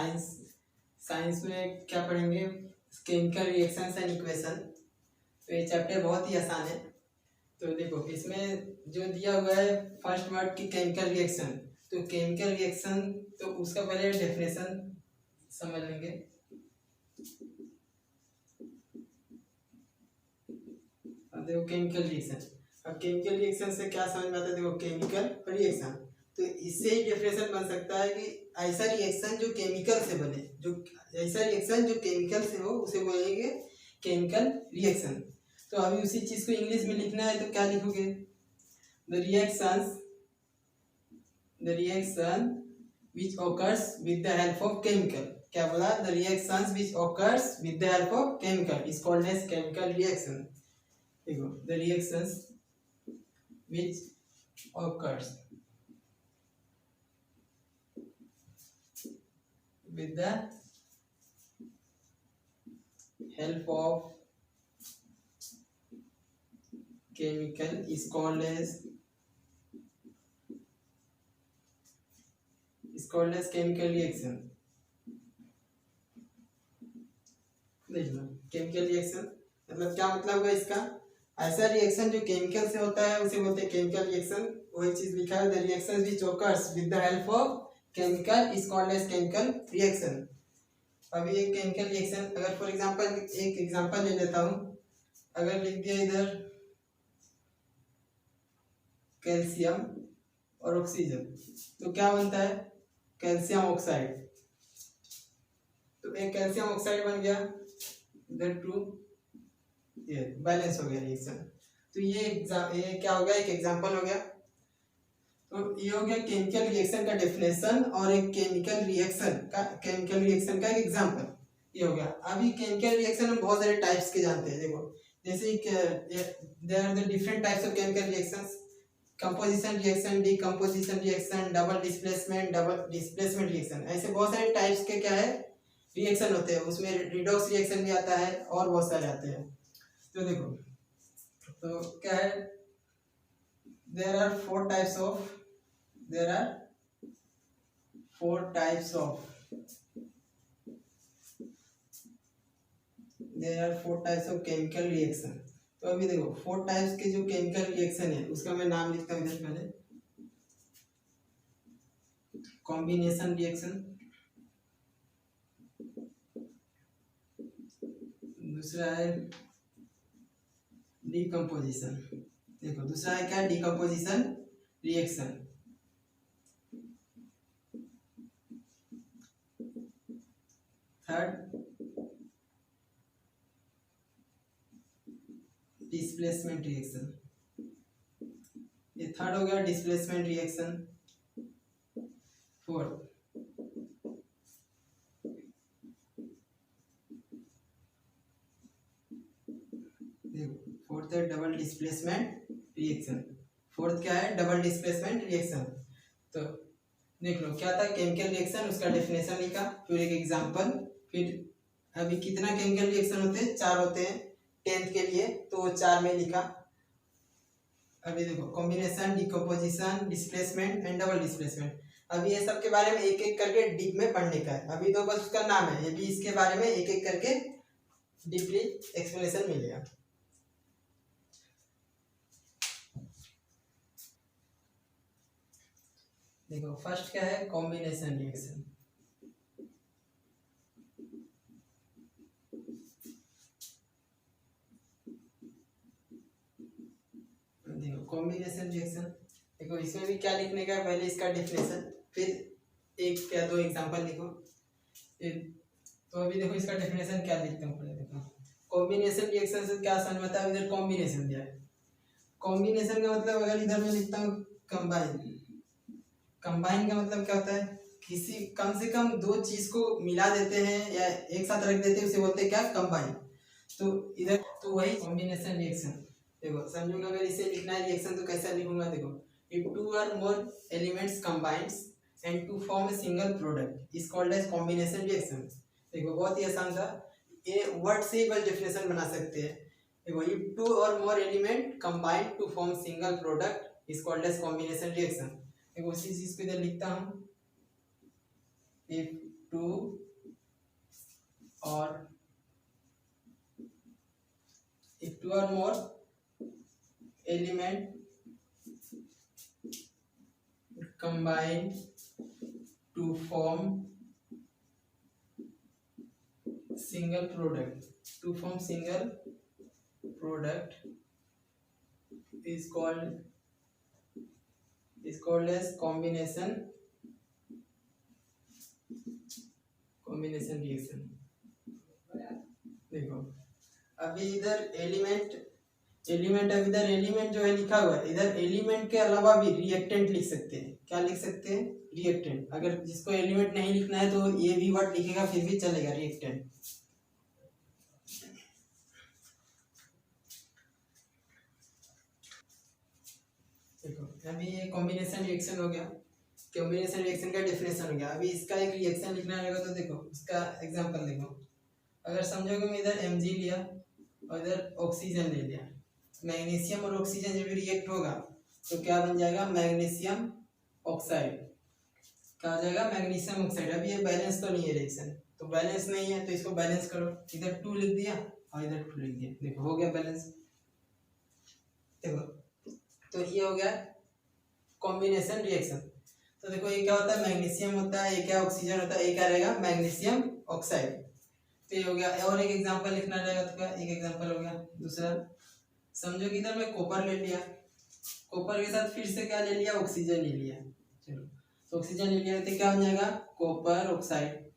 Science science में क्या पढ़ेंगे, केमिकल रिएक्शंस एंड इक्वेशन। तो ये चैप्टर बहुत ही आसान है। तो देखो इसमें जो दिया हुआ है फर्स्ट वर्ड की केमिकल रिएक्शन, तो केमिकल रिएक्शन तो उसका पहले डेफिनेशन समझ लेंगे। अब देखो केमिकल रिएक्शन, अब केमिकल रिएक्शन से क्या समझ में आता है, देखो केमिकल रिएक्शन तो इससे ही डेफिनेशन बन सकता है कि ऐसा रिएक्शन जो केमिकल से बने, जो ऐसा रिएक्शन जो केमिकल से हो उसे बोलेंगे केमिकल रिएक्शन। तो अभी उसी चीज को इंग्लिश में लिखना है तो क्या लिखोगे, the reaction which occurs with the help of chemical, क्या बोला, the reactions which occurs with the help of chemical is called as chemical reaction। देखो the reactions which occurs with the help of chemical is called as chemical reaction। देख लो chemical reaction मतलब क्या मतलब हुआ इसका, ऐसा रिएक्शन जो chemical से होता है उसे बोलते हैं केमिकल रिएक्शन। वही चीज लिखा है, the reaction which occurs with the help of chemical is called as chemical reaction। अभी एक केमिकल रिएक्शन, अगर फॉर एग्जांपल एक एग्जांपल ले लेता हूँ, अगर लिख दिया इधर कैल्शियम और ऑक्सीजन तो क्या बनता है, कैल्शियम ऑक्साइड। तो एक कैल्शियम ऑक्साइड बन गया, इधर टू, ये बैलेंस हो गया रिएक्शन। तो ये क्या हो गया, एक एग्जांपल हो गया। तो ये हो गया केमिकल रिएक्शन का डेफिनेशन और एक केमिकल रिएक्शन का एक एग्जांपल, ये हो गया। अभी केमिकल रिएक्शन हम बहुत सारे टाइप्स के जानते हैं। देखो जैसे there are the different types of chemical reactions, composition reaction, decomposition reaction, double displacement reaction, ऐसे बहुत सारे टाइप्स के क्या है रिएक्शन होते हैं। उसमें रिडॉक्स रिएक्शन भी आता है और बहुत सारे आते हैं। तो देखो तो क्या है, there are four types of chemical reaction. तो अभी देखो 4 टाइप्स के जो केमिकल रिएक्शन है उसका मैं नाम लिखता हूँ इधर पहले। कॉम्बिनेशन रिएक्शन, दूसरा है डीकंपोजिशन। देखो दूसरा है क्या, decomposition reaction. Third displacement reaction, ये थर्ड हो गया डिस्प्लेसमेंट रिएक्शन। फोर्थ फोर्थ है डबल डिस्प्लेसमेंट रिएक्शन। फोर्थ क्या है, डबल डिस्प्लेसमेंट रिएक्शन। तो देख लो क्या था केमिकल रिएक्शन, उसका डेफिनेशन लिखा, फिर एक एग्जांपल, फिर अभी कितना केमिकल रिएक्शन होते हैं, 4 होते हैं 10th के लिए, तो 4 में लिखा। अभी देखो combination, decomposition, displacement and double displacement. अभी ये सब के बारे में एक एक करके डीप में पढ़ने का है। अभी तो बस उसका नाम है, ये भी इसके बारे में एक एक करके डीपली एक्सप्लेनेशन मिलेगा। देखो फर्स्ट क्या है, कॉम्बिनेशन रिएक्शन। देखो कॉम्बिनेशन रिएक्शन, देखो इसमें भी क्या लिखने का है, पहले इसका डेफिनेशन, फिर एक या दो एग्जांपल लिखो। तो अभी देखो इसका डेफिनेशन क्या लिखते हैं पहले। देखो कॉम्बिनेशन रिएक्शन से क्या समझ में आता है, इधर कॉम्बिनेशन दिया है। कॉम्बिनेशन का मतलब अगर इधर मैं लिखता हूँ कंबाइन, कंबाइन का मतलब क्या होता है, किसी कम से कम 2 चीज को मिला देते हैं या एक साथ रख देते हैं, उसे बोलते हैं क्या, कंबाइन। तो इधर तो वही कॉम्बिनेशन रिएक्शन। देखो समझूंगा, अगर इसे लिखना है रिएक्शन तो कैसा लिखूंगा, देखो if 2 or more elements combines and to form a single product is called as combination reaction। देखो बहुत ही आसान था, ये वर्ड से ही बस डेफिनेशन बना सकते हैं। देखो if 2 or more element combine to form single product is called as combination reaction। देखो उसी चीज को इधर लिखता हूँ, इफ टू और if two or more element combine to form single product is called as combination reaction। देखो अभी इधर एलिमेंट अब इधर एलिमेंट जो है लिखा हुआ है, इधर एलिमेंट के अलावा भी रिएक्टेंट लिख सकते हैं। क्या लिख सकते हैं? रिएक्टेंट। अगर जिसको एलिमेंट नहीं लिखना है तो ये भी वर्ड लिखेगा फिर भी चलेगा, रिएक्टेंट। देखो अभी ये कॉम्बिनेशन रिएक्शन हो गया, कॉम्बिनेशन रिएक्शन का डेफिनेशन हो गया। अभी इसका एक रिएक्शन लिखना रहेगा तो देखो इसका एग्जांपल देखो। अगर समझो कि मैं इधर Mg लिया और इधर ऑक्सीजन ले लिया, मैग्नीशियम और ऑक्सीजन जब रिएक्ट होगा तो क्या बन जाएगा? Magnesium oxide. क्या आ जाएगा? Magnesium oxide. अब ये बैलेंस तो नहीं है रिएक्शन, तो बैलेंस नहीं है तो इसको बैलेंस करो। इधर 2 लिख दिया और इधर 2 लिख दिया, देखो हो गया बैलेंस। देखो तो ये हो गया कॉम्बिनेशन रिएक्शन। तो देखो ये क्या होता है? मैग्नीशियम होता है, ये क्या ऑक्सीजन होता है, ये क्या रहेगा? Magnesium oxide. तो ये हो गया। और एक एग्जांपल लिखना रहेगा तो क्या? एक एग्जांपल हो गया। दूसरा समझो कि इधर मैं कॉपर ले लिया, कॉपर के साथ फिर से क्या ले लिया? ऑक्सीजन ले लिया। चलो तो ऑक्सीजन ले लिया तो क्या बन जाएगा? Copper oxide.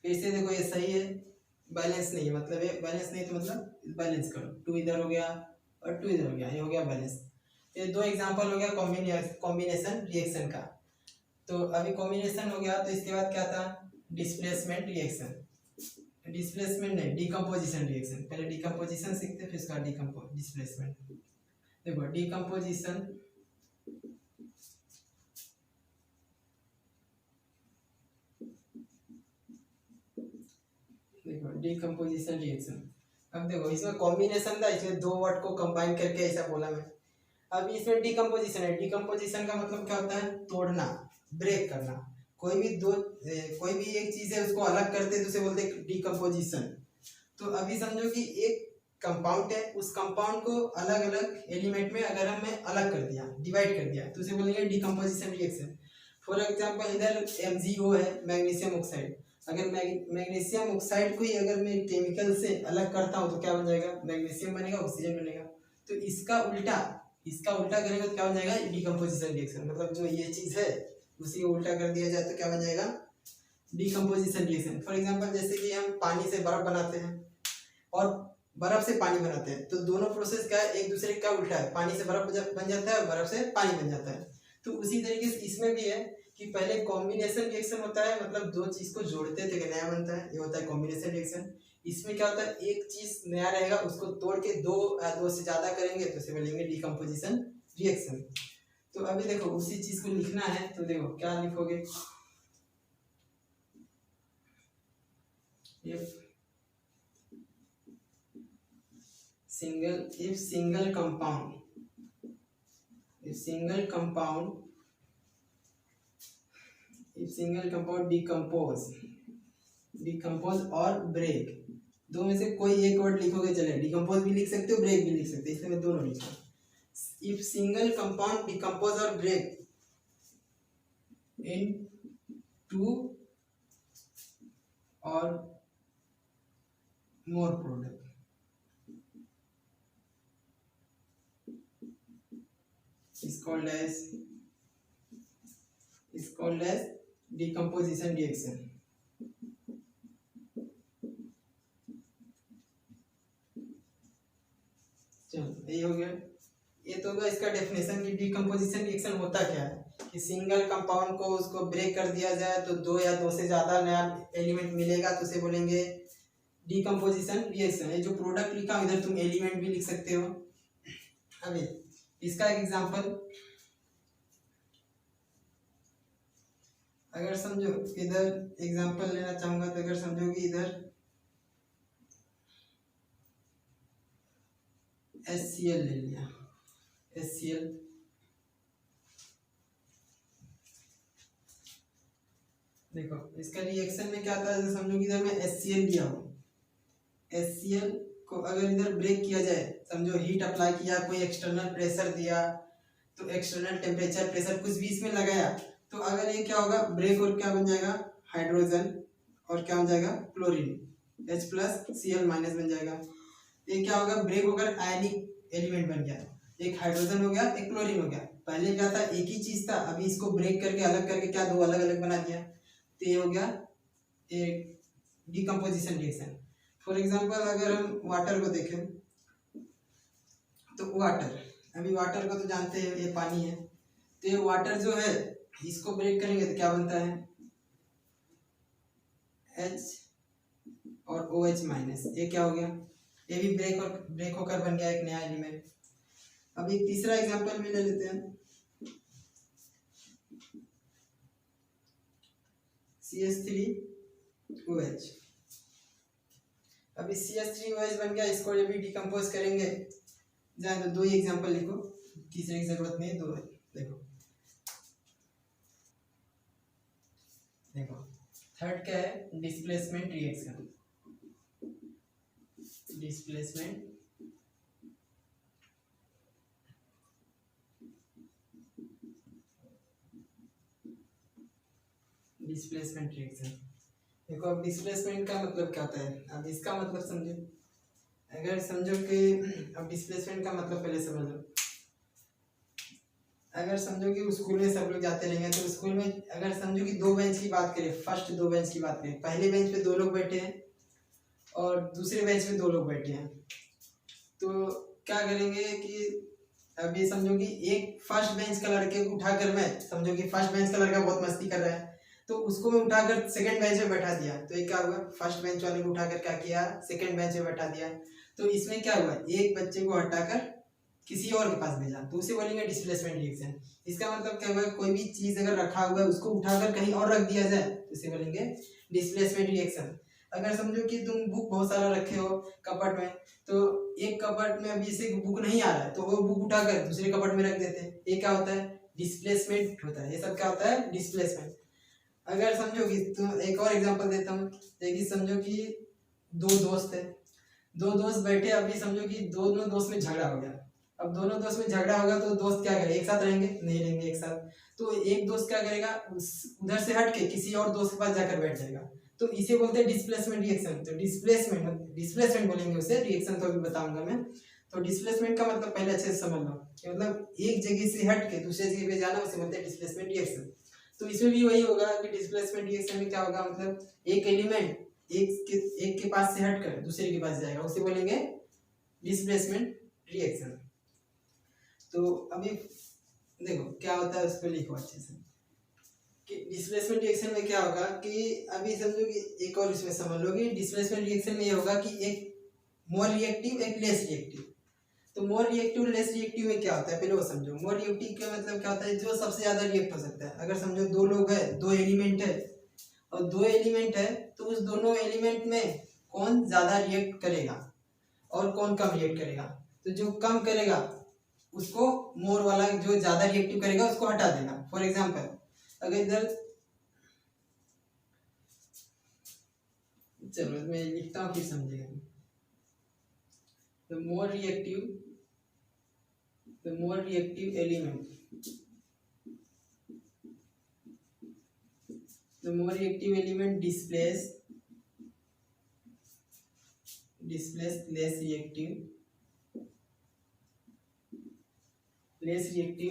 फिर से देखो ये सही है, बैलेंस नहीं है, मतलब ये बैलेंस नहीं तो मतलब बैलेंस करो। 2 इधर हो गया और 2 इधर हो गया, ये हो गया बैलेंस। ये 2 एग्जांपल हो गया कॉम्बिनेशन रिएक्शन का। तो अभी कॉम्बिनेशन हो गया तो इसके बाद क्या था? Displacement reaction. डिस्प्लेसमेंट नहीं, डिकम्पोजिशन रिएक्शन। पहले डिकम्पोजिशन सीखते फिर उसका डिस्प्लेसमेंट। देखो डिकम्पोजिशन रिएक्शन। अब देखो इसमें कॉम्बिनेशन था, इसमें 2 वर्ड को कंबाइन करके ऐसा बोला मैं। अब इसमें डिकम्पोजिशन है। डिकम्पोजिशन का मतलब क्या होता है? तोड़ना, ब्रेक करना। कोई भी एक चीज है उसको अलग करते तो उसे बोलते हैं डिकम्पोजिशन। तो अभी समझो कि एक कंपाउंड है, उस कंपाउंड को अलग अलग एलिमेंट में अगर हमें अलग कर दिया, डिवाइड कर दिया, तो उसे बोलेंगे डिकम्पोजिशन रिएक्शन। फॉर एग्जांपल इधर MgO है, मैग्नीशियम ऑक्साइड। अगर मैग्नीशियम ऑक्साइड को ही अगर मैं केमिकल से अलग करता हूँ तो क्या बन जाएगा? मैग्नीशियम बनेगा, ऑक्सीजन बनेगा। तो इसका उल्टा करेंगे तो क्या बन जाएगा? Decomposition reaction. मतलब जो ये चीज है उसी को उल्टा कर दिया जाए तो क्या बन जाएगा? Decomposition reaction. फॉर एग्जांपल जैसे कि हम पानी से बर्फ बनाते हैं और बर्फ से पानी बनाते हैं, तो दोनों प्रोसेस क्या है? एक दूसरे का उल्टा है। पानी से बर्फ बन जाता है और बर्फ से पानी बन जाता है। तो उसी तरीके से इसमें भी है कि पहले कॉम्बिनेशन रिएक्शन होता है, मतलब 2 चीज को जोड़ते हैं तो नया बनता है, ये होता है कॉम्बिनेशन रिएक्शन। इसमें क्या होता है? एक चीज नया रहेगा उसको तोड़ के 2 से ज्यादा करेंगे तो उसे बोलेंगे डिकम्पोजिशन रिएक्शन। तो अभी देखो उसी चीज को लिखना है तो देखो क्या लिखोगे? if single compound decompose और break, 2 में से कोई एक वर्ड लिखोगे चले। डिकम्पोज भी लिख सकते हो, ब्रेक भी लिख सकते हो, इसलिए मैं दोनों लिखा। इफ सिंगल कंपाउंड डिकम्पोज और ब्रेक इन 2 और more product is called as decomposition reaction। चलो ये हो गया। ये तो होगा इसका डेफिनेशन कि डिकम्पोजिशन रिएक्शन होता क्या है, कि सिंगल कंपाउंड को उसको ब्रेक कर दिया जाए तो 2 या 2 से ज्यादा नया एलिमेंट मिलेगा तो उसे बोलेंगे डिकम्पोजिशन रिएक्शन। ये जो प्रोडक्ट लिखा इधर तुम एलिमेंट भी लिख सकते हो। अभी इसका एक एग्जांपल अगर समझो, इधर एग्जांपल लेना चाहूंगा तो अगर समझो कि इधर HCl ले लिया, HCl देखो इसका रिएक्शन में क्या आता है, जैसे समझो कि इधर मैं HCl लिया हूँ, HCl को अगर इधर ब्रेक किया जाए, समझो हीट अप्लाई किया, कोई एक्सटर्नल प्रेशर दिया, तो एक्सटर्नल टेम्परेचर प्रेशर कुछ भी इसमें लगाया, तो अगर ये क्या होगा ब्रेक और क्या बन जाएगा हाइड्रोजन और क्या हो जाएगा क्लोरीन, H+Cl- बन जाएगा। ये क्या होगा ब्रेक होकर आयनिक एलिमेंट बन गया, एक हाइड्रोजन हो गया एक क्लोरीन हो गया। पहले क्या था एक ही चीज था, अभी इसको ब्रेक करके अलग करके क्या दो अलग अलग बना दिया, तो ये हो गया एक डिकम्पोजिशन रिएक्शन। फॉर एग्जांपल अगर हम वाटर को देखें तो वाटर, अभी वाटर को तो जानते हैं ये पानी है, तो ये वाटर जो है इसको ब्रेक करेंगे तो क्या बनता है H और OH-, ये क्या हो गया, ये भी ब्रेक होकर बन गया एक नया एलिमेंट। अब एक तीसरा एग्जांपल भी ले लेते हैं, CH3OH। अभी CH3OH बन गया, इसको जब भी डिकम्पोज करेंगे, जाए तो दो ही एग्जांपल लिखो, तीसरे की जरूरत नहीं है, दो देखो। देखो थर्ड क्या है डिस्प्लेसमेंट रिएक्शन, डिस्प्लेसमेंट रिएक्शन। देखो अब डिस्प्लेसमेंट का मतलब क्या होता है, अब इसका मतलब समझो, अगर समझो कि अब डिस्प्लेसमेंट का मतलब पहले समझ लो। अगर समझो कि स्कूल में सब लोग जाते रहेंगे, तो स्कूल में अगर समझो कि दो बेंच की बात करें, फर्स्ट दो बेंच की बात करें, पहले बेंच पे दो लोग बैठे हैं और दूसरे बेंच पे दो लोग बैठे हैं, तो क्या करेंगे कि अब ये समझो कि एक फर्स्ट बेंच का लड़के को उठाकर, मैं समझो कि फर्स्ट बेंच का लड़का बहुत मस्ती कर रहा है, तो उसको मैं उठाकर सेकंड बेंच पे बैठा दिया, तो ये क्या हुआ फर्स्ट बेंच वाले को उठाकर क्या किया सेकंड बेंच पे बैठा दिया, तो इसमें क्या हुआ एक बच्चे को हटाकर किसी और के पास भेजा, तो उसे बोलेंगे डिस्प्लेसमेंट रिएक्शन। इसका मतलब क्या हुआ कोई भी चीज अगर रखा हुआ है उसको उठाकर कहीं और रख दिया जाए तो इसे बोलेंगे डिस्प्लेसमेंट रिएक्शन। अगर समझो कि तुम बुक बहुत सारा रखे हो कपट में, तो एक कपट में अभी से बुक नहीं आ रहा है तो वो बुक उठाकर दूसरे कपट में रख देते हैं, ये क्या होता है डिस्प्लेसमेंट होता है, ये सब क्या होता है डिस्प्लेसमेंट। अगर समझो कि तुम एक और एग्जांपल देता हूँ, देखिए समझो कि दो दोस्त है, दो दोस्त बैठे, अभी समझो कि दोनों दोस्त में झगड़ा हो गया, अब दोनों दोस्त में झगड़ा होगा तो दोस्त क्या करेंगे एक साथ रहेंगे नहीं रहेंगे एक साथ, तो एक दोस्त क्या करेगा उधर से हट के किसी और दोस्त के पास जाकर बैठ जाएगा, तो इसे बोलते हैं डिस्प्लेसमेंट रिएक्शन। तो डिस्प्लेसमेंट बोलेंगे उसे, रिएक्शन तो अभी बताऊंगा मैं। तो डिस्प्लेसमेंट का मतलब पहले अच्छे से समझ लो कि मतलब एक जगह से हट के दूसरे जगह पे जाना, उसे बोलते हैं डिस्प्लेसमेंट रिएक्शन। तो इसमें भी वही होगा कि डिस्प्लेसमेंट रिएक्शन में क्या होगा, मतलब एक एलिमेंट एक के पास से हटकर दूसरे के पास जाएगा, उसे बोलेंगे डिस्प्लेसमेंट रिएक्शन। तो अभी देखो क्या होता है उसको लिखो अच्छे से कि डिस्प्लेसमेंट रिएक्शन में क्या होगा कि अभी समझो कि एक और इसमें समझ लो कि डिस्प्लेसमेंट रिएक्शन में ये होगा कि एक मोर रिएक्टिव एक लेस रिएक्टिव। तो मोर रिएक्टिव लेस रिएक्टिव में क्या होता है पहले वो समझो। मोर रिएक्टिव का मतलब क्या होता है, जो सबसे ज्यादा रिएक्ट हो सकता है। अगर समझो दो लोग है, दो एलिमेंट है और दो एलिमेंट है, तो उस दोनों एलिमेंट में कौन ज्यादा रिएक्ट करेगा और कौन कम रिएक्ट करेगा। तो जो कम करेगा उसको मोर वाला, जो ज्यादा रिएक्टिव करेगा उसको हटा देगा। फॉर एग्जांपल अगर इधर, चलो मैं लिखता हूँ फिर समझेगा। the more reactive element, the more reactive element displace less reactive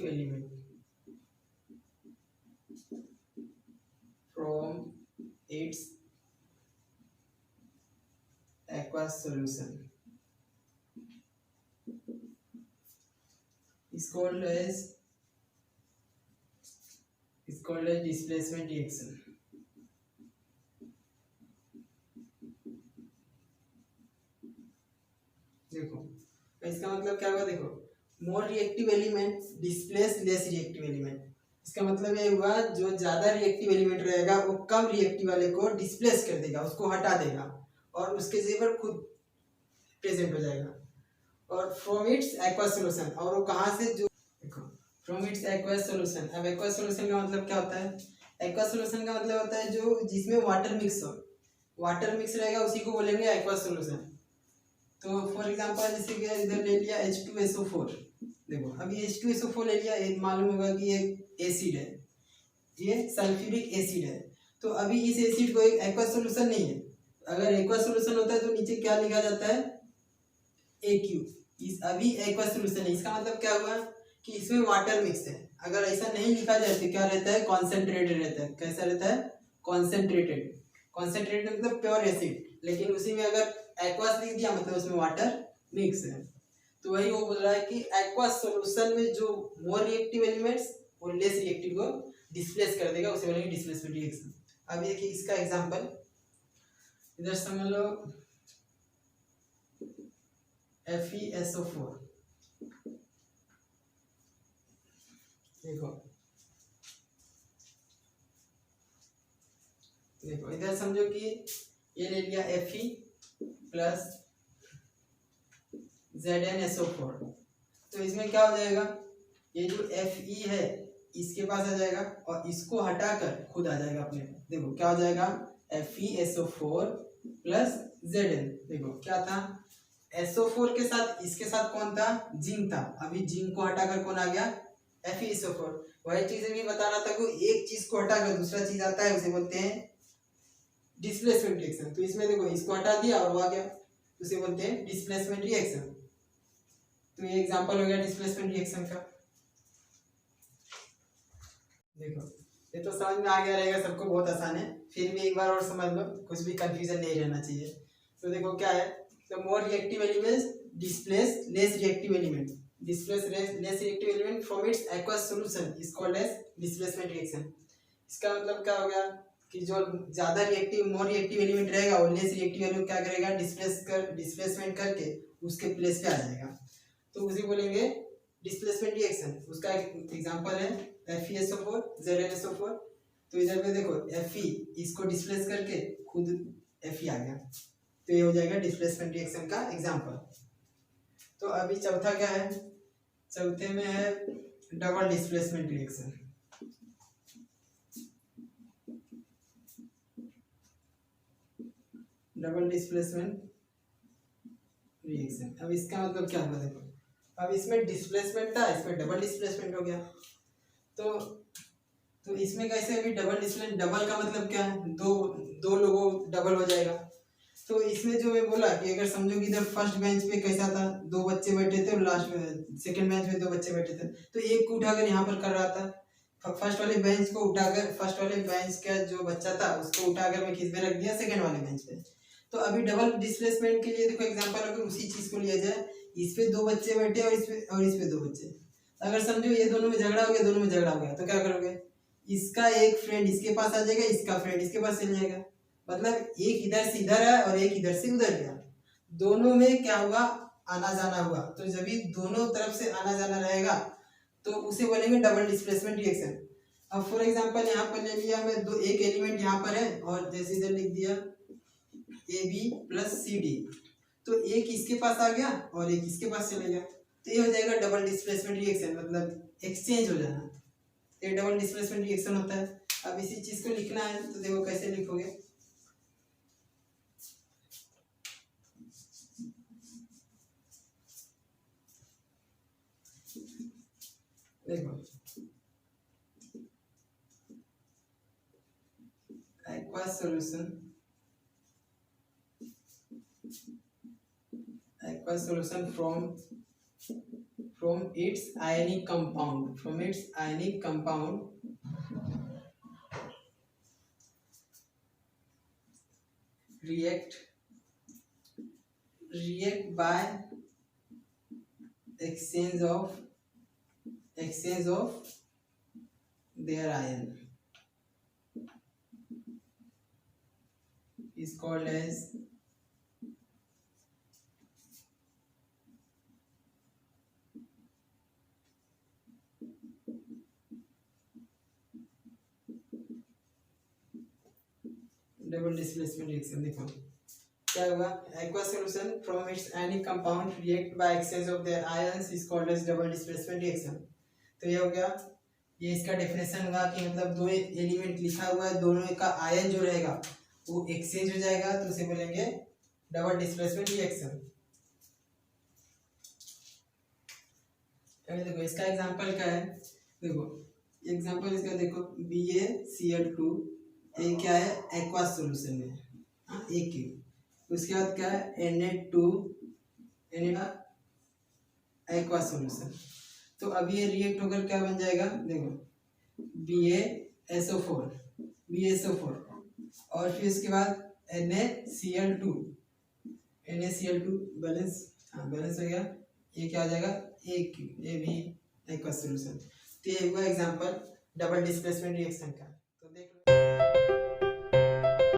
element from its aqueous solution is called as displacement reaction। देखो इसका मतलब क्या होगा, देखो more reactive element displace less reactive element. इसका मतलब ये हुआ जो ज्यादा रिएक्टिव एलिमेंट रहेगा वो कम रिएक्टिव वाले को डिस्प्लेस कर देगा, उसको हटा देगा और उसके जगह पर खुद प्रेजेंट हो जाएगा। और फ्रॉम इट्स एक्वस सॉल्यूशन, और वो कहाँ से, जो देखो फ्रॉम इट्स एक्वस सॉल्यूशन। अब एक्वस सॉल्यूशन का मतलब क्या होता है एक्वा सॉल्यूशन का मतलब होता है जो जिसमें वाटर मिक्स हो, वाटर मिक्स रहेगा उसी को बोलेंगे एक्वा सॉल्यूशन। तो फॉर एग्जांपल जैसे कि इधर ले लिया H2SO4, देखो अभी H2SO4 ले लिया, मालूम होगा कि ये एसिड है, ये सल्फ्यूरिक एसिड है। तो अभी इस एसिड को एक एक्वा सॉल्यूशन नहीं है, अगर एक्वा सॉल्यूशन होता है तो नीचे क्या लिखा जाता है AQ, इस अभी एक्वा सॉल्यूशन है, इसका मतलब क्या हुआ कि इसमें वाटर मिक्स है। अगर ऐसा नहीं लिखा जाए तो क्या रहता है, कॉन्सेंट्रेटेड रहता है। कैसा रहता है, कॉन्सेंट्रेटेड। कॉन्सेंट्रेटेड मतलब प्योर एसिड, लेकिन उसी में अगर एक्वास लिख दिया मतलब उसमें वाटर मिक्स है। तो वही वो बोल रहा है कि एक्वा सॉल्यूशन में जो मोर रिएक्टिव एलिमेंट्स और लेस रिएक्टिव को डिस्प्लेस कर देगा, उसे बोलेंगे डिस्प्लेसमेंट रिएक्शन। अब देखिए इसका एग्जांपल, इधर समझ लो FeSO4, देखो देखो इधर समझो कि ये ले लिया Fe प्लस ZnSO4, तो इसमें क्या हो जाएगा, ये जो Fe है इसके पास आ जाएगा और इसको हटाकर खुद आ जाएगा अपने। देखो क्या हो जाएगा, FeSO4 प्लस Zn, देखो क्या था, SO4 के साथ इसके साथ कौन था, जिंक था, अभी जिंक को हटाकर कौन आ गया, FeSO4। वही चीज भी बता रहा था कि एक चीज को हटाकर दूसरा चीज आता है, उसे बोलते हैं डिस्प्लेसमेंट रिएक्शन। तो इसमें देखो इसको हटा दिया और वो आ गया, उसे बोलते हैं डिस्प्लेसमेंट रिएक्शन। तो ये एग्जांपल हो गया डिस्प्लेसमेंट रिएक्शन का। देखो ये तो समझ में आ गया रहेगा सबको, बहुत आसान है, फिर भी एक बार और समझ लो, कुछ भी कंफ्यूजन नहीं रहना चाहिए। तो देखो क्या है, the more reactive elements displace less reactive element, displace less reactive element from its aqueous solution is called as displacement reaction. इसका मतलब क्या हो गया कि जो ज्यादा रिएक्टिव मोर रिएक्टिव एलिमेंट रहेगा और लेस रिएक्टिव एलिमेंट क्या करेगा, डिस्प्लेसमेंट करके उसके प्लेस पे आ जाएगा, तो उसे बोलेंगे डिस्प्लेसमेंट रिएक्शन। उसका एग्जांपल है FeSO4 ZnSO4। तो इधर पे देखो Fe इसको डिस्प्लेस करके खुद Fe आ गया, तो ये हो जाएगा डिस्प्लेसमेंट रिएक्शन का एग्जांपल। तो अभी चौथा क्या है, चौथे में है double displacement reaction. Double displacement reaction, अब इसका मतलब क्या हुआ, देखो अब इसमें डिस्प्लेसमेंट था, इसमें डबल डिस्प्लेसमेंट हो गया। तो इसमें कैसे, अभी डबल डिस्प्लेसमेंट, डबल का मतलब क्या है, दो लोगों डबल हो जाएगा। तो इसमें जो मैं बोला कि अगर समझो कि इधर फर्स्ट बेंच पे कैसा था, दो बच्चे बैठे थे और लास्ट में सेकंड बेंच पे दो बच्चे बैठे थे, तो एक को उठाकर यहाँ पर कर रहा था, फर्स्ट वाले बेंच को उठाकर, फर्स्ट वाले बेंच का जो बच्चा था उसको उठाकर मैं किस पे रख दिया, सेकंड वाले बेंच पे। तो अभी डबल डिस्प्लेसमेंट के लिए देखो एग्जांपल, अगर उसी चीज को लिया जाए, इस पे दो बच्चे बैठे और इस पे दो बच्चे, अगर समझो ये दोनों में झगड़ा हो गया, दोनों में झगड़ा हो गया, तो क्या करोगे, इसका एक फ्रेंड इसके पास आ जाएगा, इसका फ्रेंड इसके पास चल जाएगा, मतलब एक इधर से इधर है और एक इधर से उधर गया, दोनों में क्या हुआ, आना जाना हुआ। तो जब भी दोनों तरफ से आना जाना रहेगा तो उसे बोलेंगे डबल डिस्प्लेसमेंट रिएक्शन। अब फॉर एग्जांपल यहाँ पर ले लिया मैं, दो एक एलिमेंट यहाँ पर है और जैसे इधर लिख दिया AB प्लस CD, तो एक इसके पास आ गया और एक इसके पास चले गया, तो ये हो जाएगा डबल डिस्प्लेसमेंट रिएक्शन, मतलब एक्सचेंज हो जाना, ये डबल डिस्प्लेसमेंट रिएक्शन होता है। अब इसी चीज को लिखना है तो देखो कैसे लिखोगे, देखो aqueous solution from its ionic compound react by exchange of their ion is called as double displacement reaction. देखो क्या हुआ, aqueous solution from its ionic compound react by exchange of their ions is called as double displacement reaction। तो ये हो गया ये इसका definition हुआ कि मतलब दो एलिमेंट लिखा हुआ है, दोनों का आयन जो रहेगा वो एक्सचेंज हो जाएगा, तो उसे बोलेंगे डबल डिस्प्लेसमेंट रिएक्शन। देखो इसका एग्जांपल क्या है, देखो एग्जांपल इसका देखो BaCl2, ये क्या है एक्वास सॉल्यूशन में, हाँ एक। उसके बाद क्या है Na2 एक्वास सॉल्यूशन। तो अभी ये रिएक्ट होकर क्या बन जाएगा, देखो BaSO4 और फिर इसके बाद NaCl2 बैलेंस, हाँ बैलेंस हो गया, ये क्या आ जाएगा एक, ये भी एक्वास सॉल्यूशन। तो ये हुआ एग्जांपल डबल डिस्प्लेसमेंट रिएक्शन का।